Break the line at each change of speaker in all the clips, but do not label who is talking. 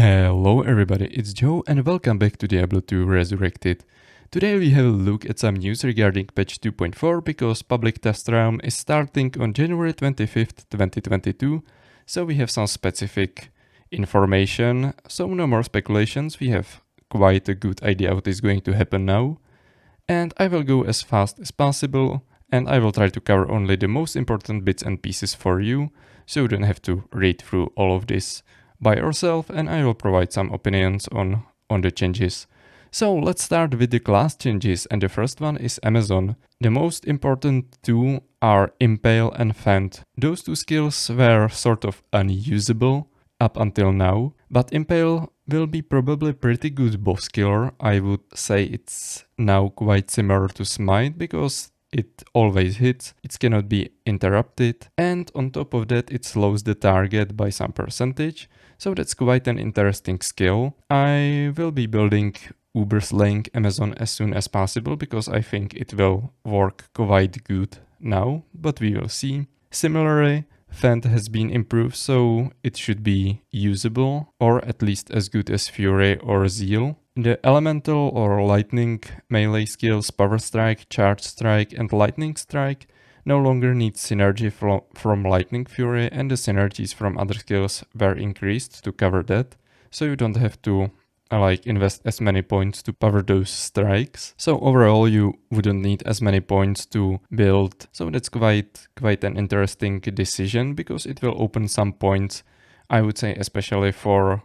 Hello everybody, it's Joe and welcome back to Diablo 2 Resurrected. Today we have a look at some news regarding patch 2.4 because public test round is starting on January 25th, 2022, so we have some specific information, so no more speculations, we have quite a good idea what is going to happen now. And I will go as fast as possible and I will try to cover only the most important bits and pieces for you, so you don't have to read through all of this by yourself, and I will provide some opinions on the changes. So let's start with the class changes, and the first one is Amazon. The most important two are Impale and Fend. Those two skills were sort of unusable up until now, but Impale will be probably pretty good boss killer. I would say it's now quite similar to Smite because it always hits, it cannot be interrupted, and on top of that it slows the target by some percentage, so that's quite an interesting skill. I will be building Uber Slaying Amazon as soon as possible because I think it will work quite good now, but we will see. Similarly, Fend has been improved, so it should be usable, or at least as good as Fury or Zeal. The elemental or lightning melee skills Power Strike, Charge Strike and Lightning Strike no longer need synergy from Lightning Fury, and the synergies from other skills were increased to cover that, so you don't have to invest as many points to power those strikes. So overall you wouldn't need as many points to build, so that's quite an interesting decision because it will open some points, I would say, especially for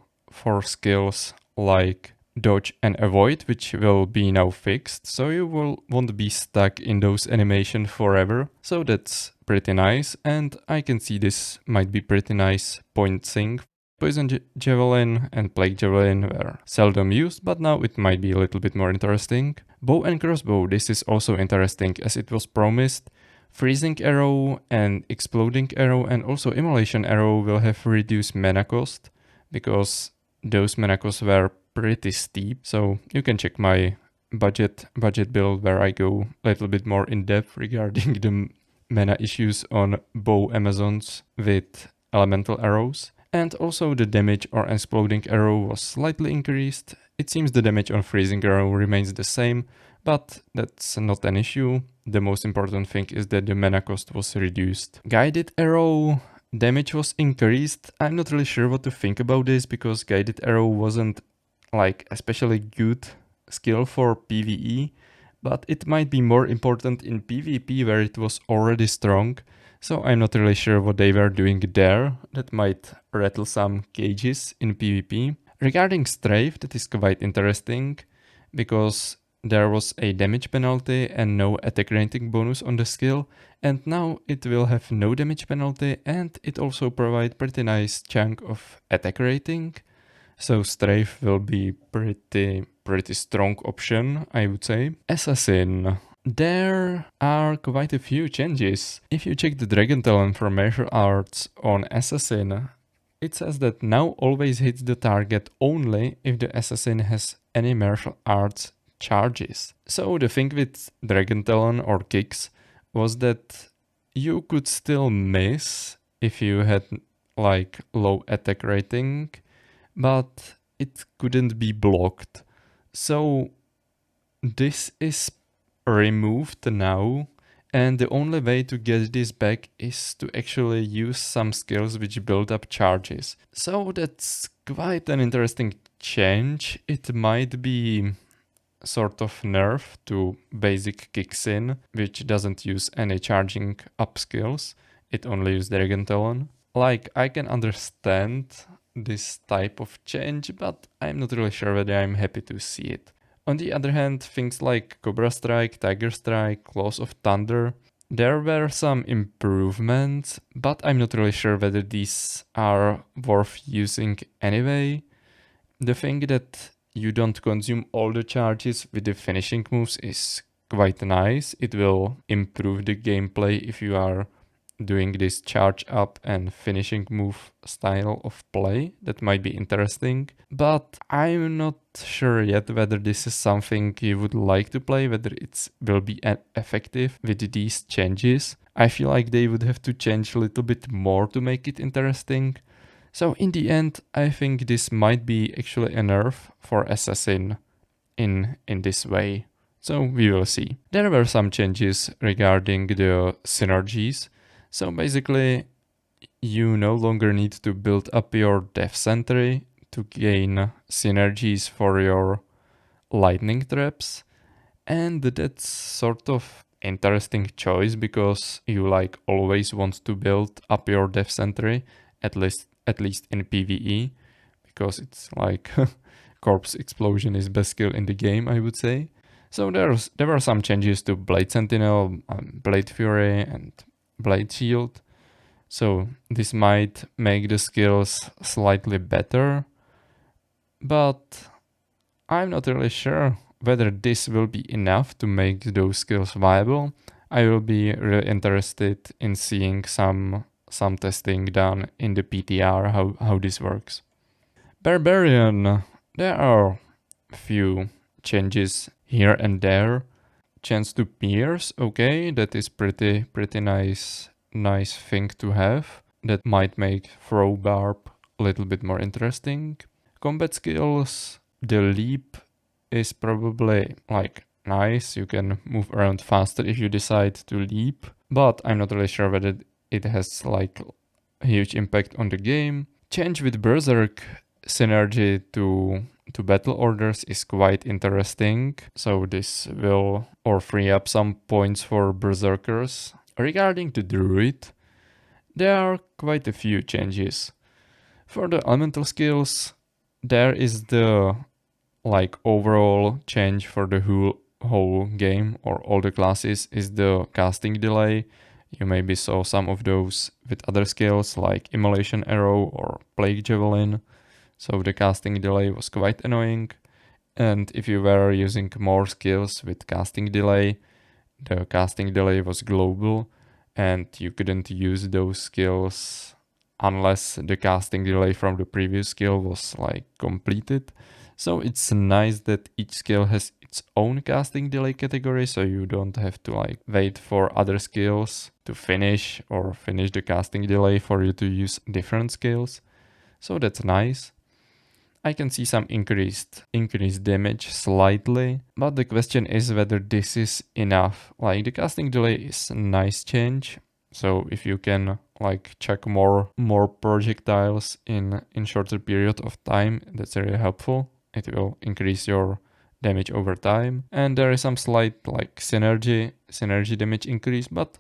skills like Dodge and Avoid, which will be now fixed, so you won't be stuck in those animations forever, so that's pretty nice, and I can see this might be pretty nice point thing. Poison Javelin and Plague Javelin were seldom used, but now it might be a little bit more interesting. Bow and Crossbow, this is also interesting as it was promised. Freezing Arrow and Exploding Arrow and also Immolation Arrow will have reduced mana cost because those mana costs were pretty steep, so you can check my budget build where I go a little bit more in depth regarding the mana issues on bow Amazons with elemental arrows. And also the damage on Exploding Arrow was slightly increased. It seems the damage on Freezing Arrow remains the same, but that's not an issue. The most important thing is that the mana cost was reduced. Guided Arrow damage was increased. I'm not really sure what to think about this because Guided Arrow wasn't like especially good skill for PvE, but it might be more important in PvP where it was already strong. So I'm not really sure what they were doing there. That might rattle some cages in PvP. Regarding Strafe, that is quite interesting because there was a damage penalty and no attack rating bonus on the skill, and now it will have no damage penalty and it also provides pretty nice chunk of attack rating. So Strafe will be pretty strong option, I would say. Assassin. There are quite a few changes. If you check the Dragon Talent from Martial Arts on Assassin, it says that now always hits the target only if the Assassin has any Martial Arts charges. So the thing with Dragon Talon or kicks was that you could still miss if you had like low attack rating, but it couldn't be blocked. So this is removed now, and the only way to get this back is to actually use some skills which build up charges. So that's quite an interesting change. It might be sort of nerf to basic kicks in, which doesn't use any charging up skills. It only uses Dragon Talon. Like, I can understand this type of change, but I'm not really sure whether I'm happy to see it. On the other hand, things like Cobra Strike, Tiger Strike, Claws of Thunder, there were some improvements, but I'm not really sure whether these are worth using anyway. The thing that you don't consume all the charges with the finishing moves is quite nice. It will improve the gameplay if you are doing this charge up and finishing move style of play. That might be interesting, but I'm not sure yet whether this is something you would like to play, whether it will be effective with these changes. I feel like they would have to change a little bit more to make it interesting. So in the end, I think this might be actually a nerf for Assassin in this way. So we will see. There were some changes regarding the synergies. So basically, you no longer need to build up your death sentry to gain synergies for your lightning traps. And that's sort of interesting choice because you like always want to build up your death sentry, at least in PvE, because it's like corpse explosion is best skill in the game, I would say. So there were some changes to Blade Sentinel, Blade Fury, and Blade Shield. So this might make the skills slightly better, but I'm not really sure whether this will be enough to make those skills viable. I will be really interested in seeing some testing done in the PTR how this works. Barbarian, there are a few changes here and there. Chance to pierce, okay, that is pretty nice thing to have. That might make throw barb a little bit more interesting. Combat skills, the leap is probably like nice. You can move around faster if you decide to leap, but I'm not really sure whether it has like a huge impact on the game. Change with Berserk synergy to battle orders is quite interesting. So this will free up some points for berserkers. Regarding the druid, there are quite a few changes. For the elemental skills, there is the like overall change for the whole game or all the classes is the casting delay. You maybe saw some of those with other skills like Immolation Arrow or Plague Javelin. So the casting delay was quite annoying. And if you were using more skills with casting delay, the casting delay was global and you couldn't use those skills unless the casting delay from the previous skill was like completed. So it's nice that each skill has its own casting delay category, so you don't have to like wait for other skills to finish or finish the casting delay for you to use different skills. So that's nice. I can see some increased damage slightly, but the question is whether this is enough. Like the casting delay is a nice change, so if you can like check more projectiles in shorter period of time, that's really helpful. It will increase your damage over time, and there is some slight like synergy damage increase, but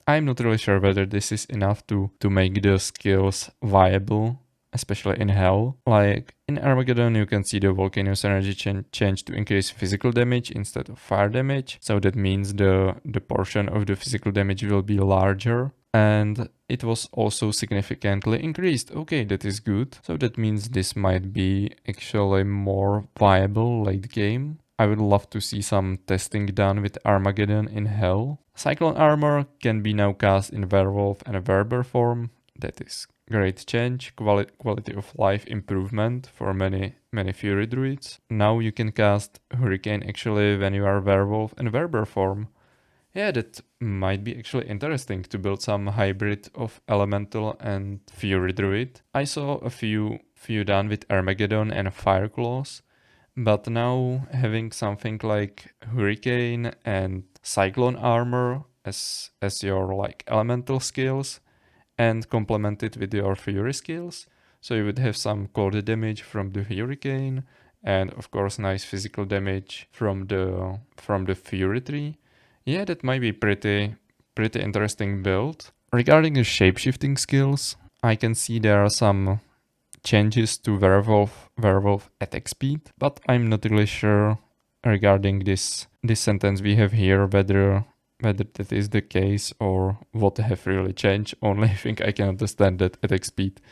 I'm not really sure whether this is enough to make the skills viable, especially in Hell. Like in Armageddon, you can see the Volcano synergy change to increase physical damage instead of fire damage. So that means the portion of the physical damage will be larger. And it was also significantly increased. Okay, that is good. So that means this might be actually more viable late game. I would love to see some testing done with Armageddon in Hell. Cyclone armor can be now cast in Werewolf and Werber form. That is great change, quality of life improvement for many Fury druids. Now you can cast Hurricane actually when you are Werewolf and Werber form. Yeah, that might be actually interesting to build some hybrid of Elemental and Fury Druid. I saw a few done with Armageddon and Fire Claws, but now having something like Hurricane and Cyclone Armor as your like Elemental skills and complement it with your Fury skills, so you would have some cold damage from the Hurricane and of course nice physical damage from the Fury tree. Yeah, that might be pretty interesting build. Regarding the shapeshifting skills, I can see there are some changes to werewolf attack speed, but I'm not really sure regarding this sentence we have here whether that is the case or what have really changed. Only I think I can understand that attack speed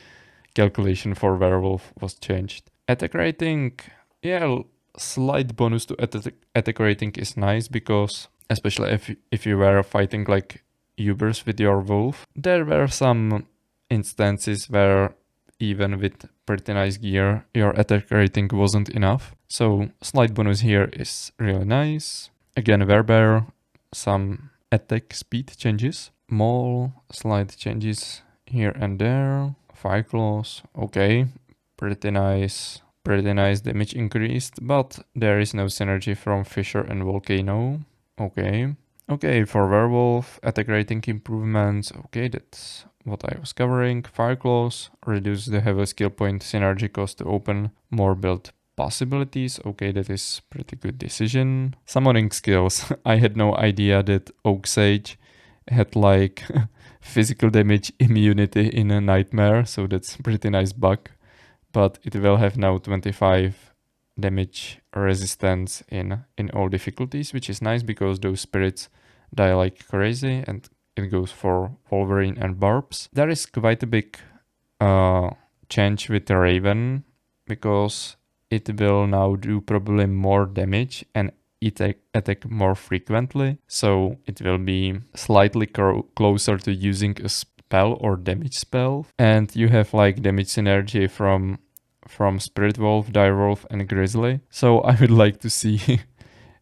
calculation for werewolf was changed. Attack rating, yeah, slight bonus to attack rating is nice because especially if you were fighting like Ubers with your wolf, there were some instances where even with pretty nice gear, your attack rating wasn't enough. So slight bonus here is really nice. Again, Werber, some attack speed changes. Small slight changes here and there. Fire Claws, okay, pretty nice damage increased, but there is no synergy from Fissure and Volcano, okay. Okay, for Werewolf, attack rating improvements, okay, that's what I was covering. Fire Claws, reduce the heavy skill point synergy cost to open more build possibilities, okay, that is pretty good decision. Summoning skills, I had no idea that Oak Sage had like physical damage immunity in a Nightmare, so that's pretty nice bug. But it will have now 25 damage resistance in all difficulties, which is nice because those spirits die like crazy, and it goes for Wolverine and Barbs. There is quite a big change with the Raven, because it will now do probably more damage and attack more frequently, so it will be slightly closer to using a spell or damage spell. And you have like damage synergy from Spirit Wolf, Direwolf and Grizzly, so I would like to see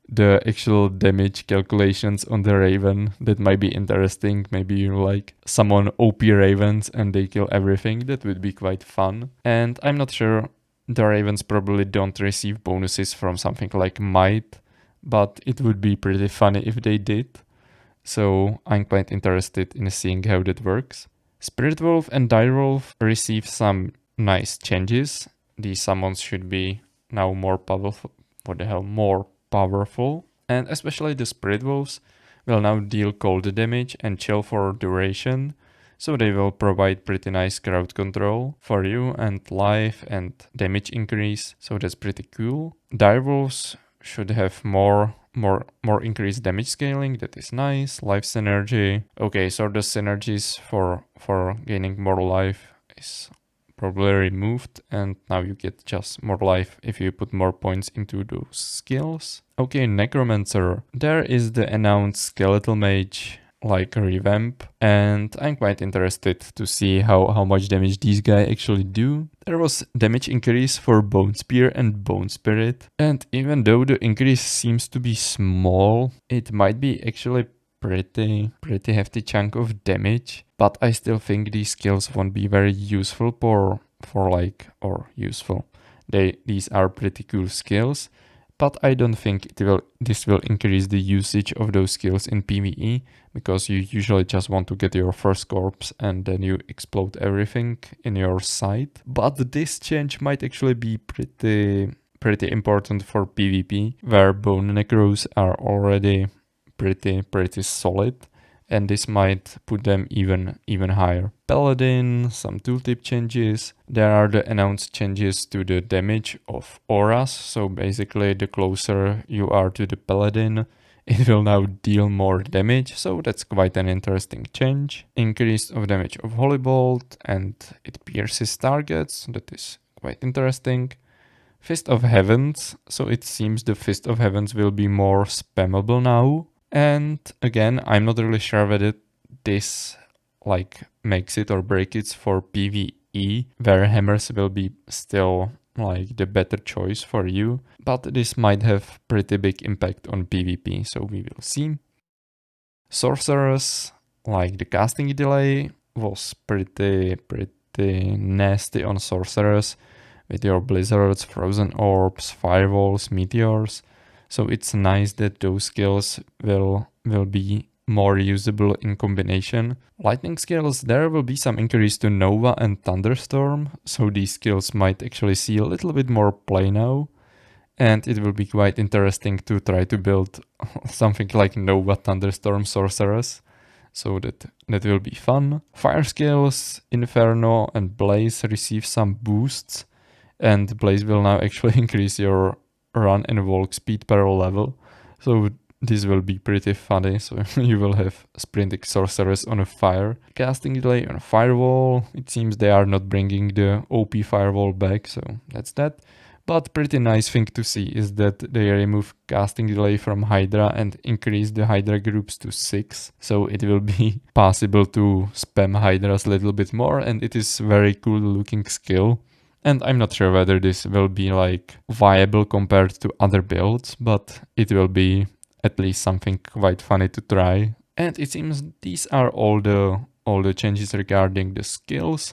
the actual damage calculations on the Raven. That might be interesting. Maybe you like summon OP Ravens and they kill everything. That would be quite fun. And I'm not sure, the Ravens probably don't receive bonuses from something like Might, but it would be pretty funny if they did. So I'm quite interested in seeing how that works. Spirit Wolf and Direwolf receive some nice changes. These summons should be now more powerful. What the hell? More powerful. And especially the Spirit Wolves will now deal cold damage and chill for duration. So they will provide pretty nice crowd control for you and life and damage increase. So that's pretty cool. Direwolves should have more increased damage scaling. That is nice. Life synergy. Okay, so the synergies for gaining more life is probably removed, and now you get just more life if you put more points into those skills. Okay, Necromancer. There is the announced Skeletal Mage like revamp, and I'm quite interested to see how much damage these guys actually do. There was damage increase for Bone Spear and Bone Spirit, and even though the increase seems to be small, it might be actually pretty hefty chunk of damage, but I still think these skills won't be very useful useful. These are pretty cool skills, but I don't think this will increase the usage of those skills in PvE, because you usually just want to get your first corpse and then you explode everything in your sight. But this change might actually be pretty important for PvP, where bone necros are already pretty solid, and this might put them even higher. Paladin, some tooltip changes. There are the announced changes to the damage of auras, so basically the closer you are to the Paladin, it will now deal more damage, so that's quite an interesting change. Increase of damage of Holy Bolt, and it pierces targets, that is quite interesting. Fist of Heavens, so it seems the Fist of Heavens will be more spammable now. And again, I'm not really sure whether this like makes it or breaks it for PvE, where hammers will be still like the better choice for you, but this might have pretty big impact on PvP, so we will see. Sorcerers, like the casting delay was pretty nasty on Sorcerers, with your blizzards, frozen orbs, firewalls, meteors. So it's nice that those skills will be more usable in combination. Lightning skills, there will be some increase to Nova and Thunderstorm, so these skills might actually see a little bit more play now. And it will be quite interesting to try to build something like Nova Thunderstorm Sorcerers. So that will be fun. Fire skills, Inferno and Blaze receive some boosts. And Blaze will now actually increase your run and walk speed per level. So this will be pretty funny. So you will have sprinting sorcerers on a fire. Casting delay on a firewall. It seems they are not bringing the OP firewall back, so that's that. But pretty nice thing to see is that they remove casting delay from Hydra and increase the Hydra groups to 6. So it will be possible to spam Hydras a little bit more, and it is very cool looking skill. And I'm not sure whether this will be like viable compared to other builds, but it will be at least something quite funny to try. And it seems these are all the changes regarding the skills.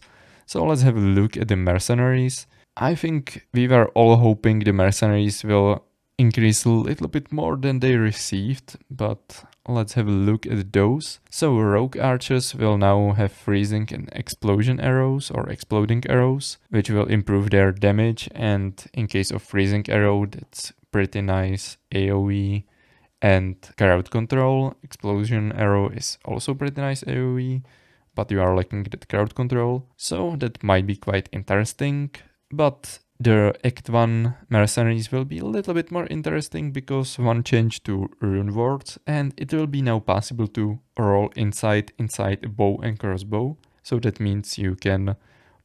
So let's have a look at the Mercenaries. I think we were all hoping the Mercenaries will increase a little bit more than they received, but let's have a look at those. So rogue archers will now have freezing and explosion arrows or exploding arrows, which will improve their damage, and in case of freezing arrow, that's pretty nice AoE and crowd control. Explosion arrow is also pretty nice AoE, but you are lacking that crowd control, so that might be quite interesting. But the Act 1 Mercenaries will be a little bit more interesting because one change to Runewords, and it will be now possible to roll inside a bow and crossbow. So that means you can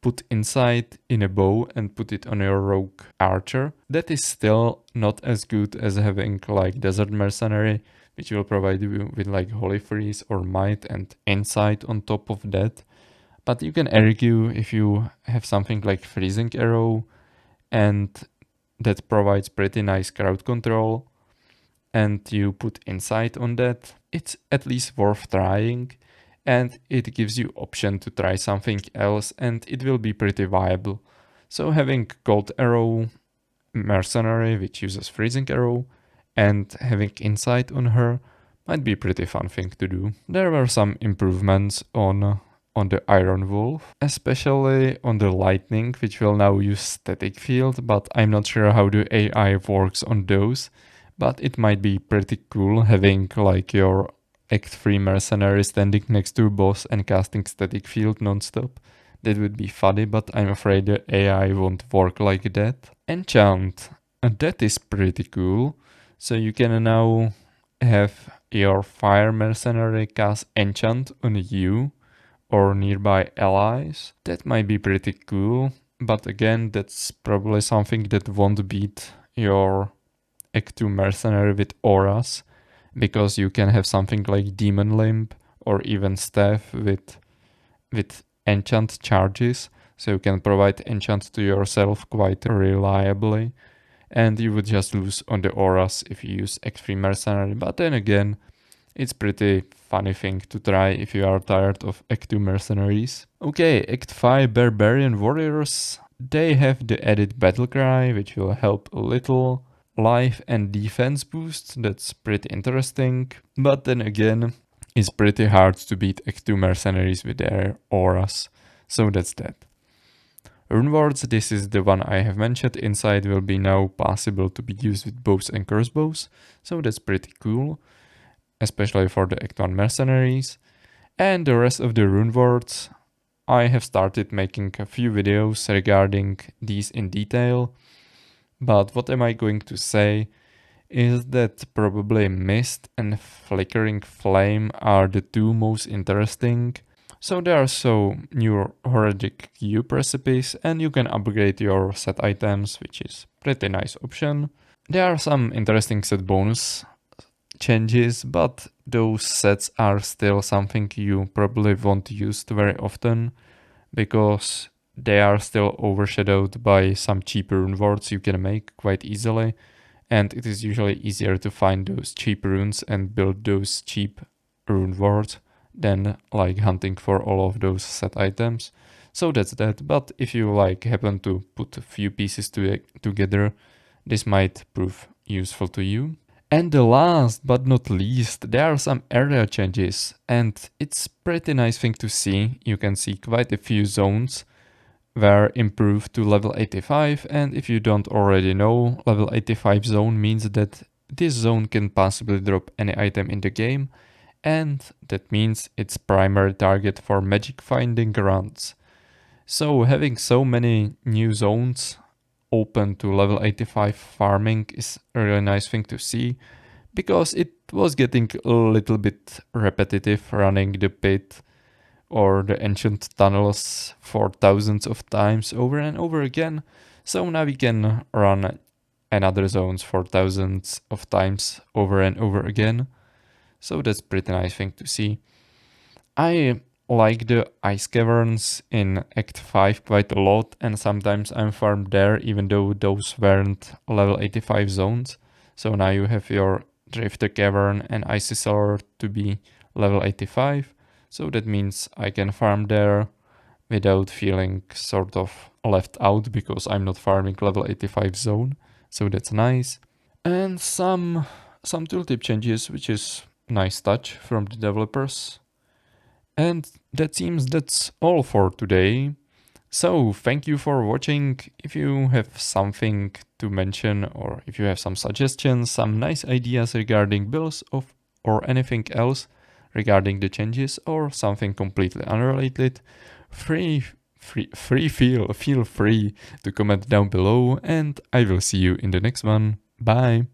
put inside in a bow and put it on your rogue archer. That is still not as good as having like Desert Mercenary, which will provide you with like Holy Freeze or Might and Insight on top of that. But you can argue if you have something like Freezing Arrow and that provides pretty nice crowd control and you put Insight on that, it's at least worth trying, and it gives you option to try something else and it will be pretty viable. So having Cold Arrow Mercenary which uses Freezing Arrow and having Insight on her might be a pretty fun thing to do. There were some improvements on the Iron Wolf, especially on the Lightning, which will now use Static Field, but I'm not sure how the AI works on those. But it might be pretty cool having like your Act 3 Mercenary standing next to a boss and casting Static Field non-stop. That would be funny, but I'm afraid the AI won't work like that. Enchant, that is pretty cool. So you can now have your Fire Mercenary cast Enchant on you or nearby allies. That might be pretty cool, but again, that's probably something that won't beat your Act 2 Mercenary with auras, because you can have something like Demon Limb or even Staff with enchant charges, so you can provide enchant to yourself quite reliably, and you would just lose on the auras if you use Act 3 Mercenary, but then again, it's pretty funny thing to try if you are tired of Act 2 Mercenaries. Okay, Act 5 Barbarian Warriors, they have the added battle cry, which will help a little. Life and defense boost, that's pretty interesting, but then again, it's pretty hard to beat Act 2 Mercenaries with their auras, so that's that. Runewords, this is the one I have mentioned. Inside will be now possible to be used with bows and crossbows, so that's pretty cool, especially for the Act 1 Mercenaries. And the rest of the Runewords, I have started making a few videos regarding these in detail, but what am I going to say is that probably Mist and Flickering Flame are the two most interesting. So there are new Horadic Cube recipes and you can upgrade your set items, which is pretty nice option. There are some interesting set bonus changes, but those sets are still something you probably won't use very often because they are still overshadowed by some cheap Runewords you can make quite easily, and it is usually easier to find those cheap runes and build those cheap Runewords than like hunting for all of those set items. So that's that, but if you like happen to put a few pieces together, this might prove useful to you. And the last but not least, there are some area changes, and it's pretty nice thing to see. You can see quite a few zones were improved to level 85, and if you don't already know, level 85 zone means that this zone can possibly drop any item in the game, and that means it's primary target for magic finding runs. So having so many new zones open to level 85 farming is a really nice thing to see, because it was getting a little bit repetitive running the pit or the ancient tunnels for thousands of times over and over again. So now we can run another zones for thousands of times over and over again. So that's pretty nice thing to see. I like the ice caverns in Act 5 quite a lot, and sometimes I'm farmed there even though those weren't level 85 zones. So now you have your Drifter Cavern and Icy Cellar to be level 85. So that means I can farm there without feeling sort of left out because I'm not farming level 85 zone, so that's nice. And some tooltip changes, which is nice touch from the developers. And that seems that's all for today. So thank you for watching. If you have something to mention or if you have some suggestions, some nice ideas regarding builds of or anything else regarding the changes or something completely unrelated, feel free to comment down below and I will see you in the next one. Bye.